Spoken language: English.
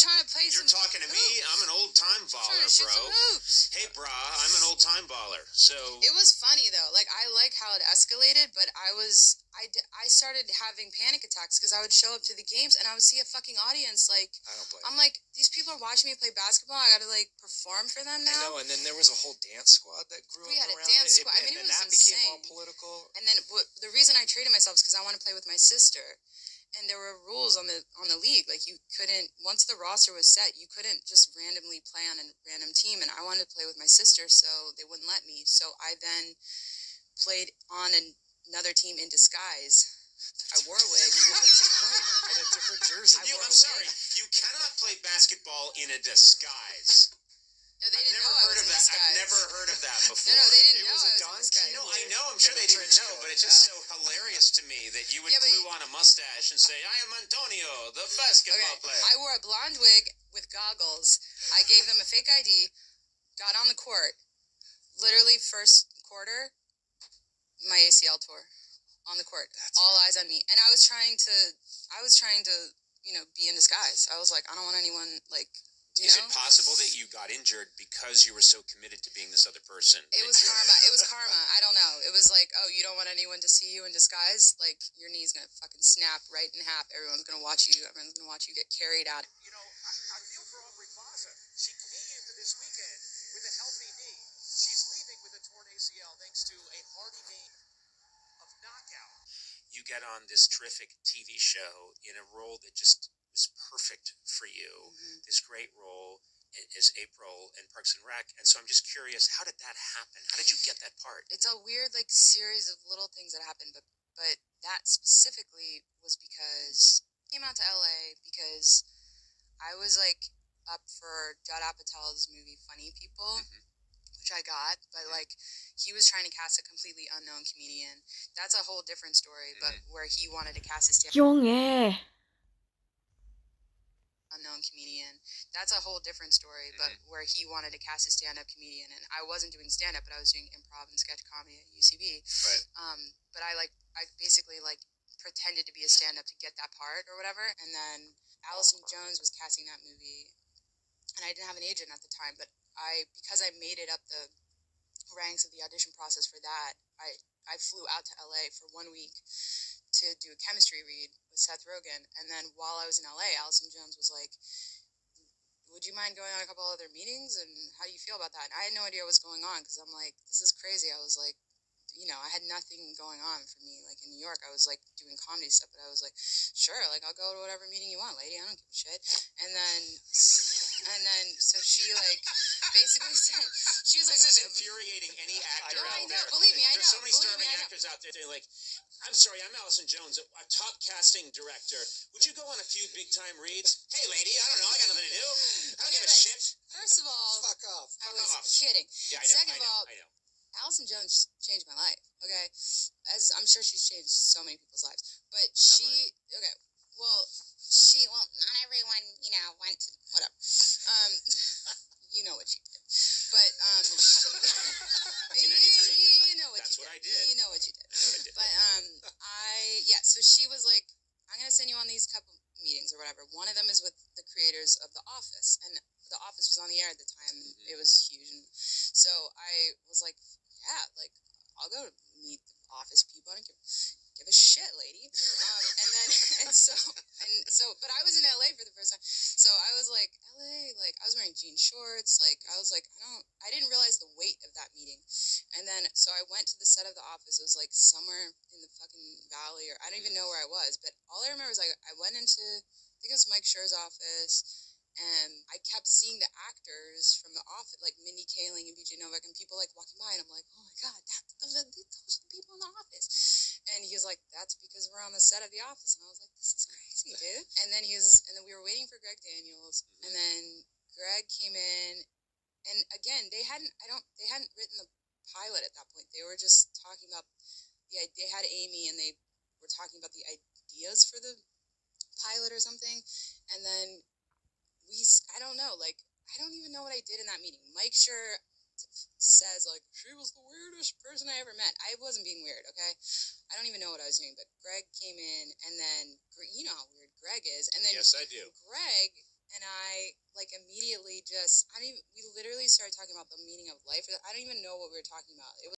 just trying to play You're talking to me? I'm an old-time baller, bro. Hey, brah, I'm an old-time baller. So it was funny, though. Like, I like how it escalated, but I started having panic attacks because I would show up to the games and I would see a fucking audience. Like, I'm like, these people are watching me play basketball. I got to, like, perform for them now. I know, and then there was a whole dance squad that grew up around it. We had a dance squad. I mean, it was insane. And that became all political. And then the reason I treated myself is because I want to play with my sister. And there were rules on the league. Like, you couldn't, once the roster was set, you couldn't just randomly play on a random team. And I wanted to play with my sister, so they wouldn't let me. So I then played on another team in disguise. I wore a wig. And a different jersey. I'm sorry. You cannot play basketball in a disguise. No, they didn't know I was in disguise. I've never heard of that before. No, they didn't know I was in disguise. No, I know. I'm sure they didn't know, but it's just so hilarious to me that you would glue on a mustache and say, I am Antonio, the basketball player. I wore a blonde wig with goggles. I gave them a fake ID, got on the court. Literally, first quarter, my ACL tore on the court. All eyes on me. And I was trying to, be in disguise. I was like, I don't want anyone, like... Is it possible that you got injured because you were so committed to being this other person? It was karma. It was karma. I don't know. It was like, oh, you don't want anyone to see you in disguise? Like, your knee's going to fucking snap right in half. Everyone's going to watch you. Everyone's going to watch you get carried out. You know, I feel for Aubrey Plaza. She came into this weekend with a healthy knee. She's leaving with a torn ACL thanks to a hearty game of knockout. You get on this terrific TV show in a role that just... was perfect for you, this great role as April in Parks and Rec, and so I'm just curious, how did that happen? How did you get that part? It's a weird, like, series of little things that happened, but that specifically was because I came out to LA because I was, like, up for Judd Apatow's movie Funny People, which I got, but, like, he was trying to cast a completely unknown comedian. That's a whole different story, but where he wanted to cast his unknown comedian. That's a whole different story, but where he wanted to cast a stand-up comedian, and I wasn't doing stand-up, but I was doing improv and sketch comedy at UCB. Right. But I basically pretended to be a stand-up to get that part or whatever, and then Allison Jones was casting that movie, and I didn't have an agent at the time, but because I made it up the ranks of the audition process for that, I flew out to LA for 1 week to do a chemistry read with Seth Rogen, and then while I was in LA, Allison Jones was like, would you mind going on a couple other meetings, and how do you feel about that? And I had no idea what was going on, because I'm like, this is crazy. I was like, I had nothing going on for me. Like, in New York, I was, like, doing comedy stuff, but I was like, sure, like, I'll go to whatever meeting you want, lady. I don't give a shit. And then, so she, like, basically said, she was like... This is infuriating any actor out there. Believe me, I know. There's so many starving actors out there. They're like, I'm sorry, I'm Allison Jones, a top casting director. Would you go on a few big-time reads? Hey, lady, I don't know. I got nothing to do. I don't give a shit. First of all... Fuck off. I was kidding. Yeah, I know. Second of all... Allison Jones changed my life, okay? As I'm sure she's changed so many people's lives. But not everyone, went to, whatever. You know what she did. But, you know what That's you did. what I did. You know what you did. But, so she was like, I'm going to send you on these couple meetings or whatever. One of them is with the creators of The Office. And The Office was on the air at the time. And it was huge. And so I was like, yeah, like, I'll go meet the Office people. I don't give a shit, lady. But I was in LA for the first time. So I was like, LA, like, I was wearing jean shorts. Like, I was like, I didn't realize the weight of that meeting. And then, so I went to the set of The Office. It was like somewhere in the fucking valley, or I don't even know where I was. But all I remember was, like, I went into, I think it was Mike Schur's office. And I kept seeing the actors from The Office, like Mindy Kaling and BJ Novak, and people, like, walking by, and I'm like, oh my God, those are the people in The Office. And he was like, that's because we're on the set of The Office. And I was like, this is crazy, dude. And then we were waiting for Greg Daniels, and then Greg came in, and again, they hadn't written the pilot at that point. They were just talking about they had Amy, and they were talking about the ideas for the pilot or something, and then I don't know, like, I don't even know what I did in that meeting. Mike Schur says, like, she was the weirdest person I ever met. I wasn't being weird, okay? I don't even know what I was doing, but Greg came in, and then, you know how weird Greg is, and then... Yes, I do. Greg and I like immediately just we literally started talking about the meaning of life. I don't even know what we were talking about. It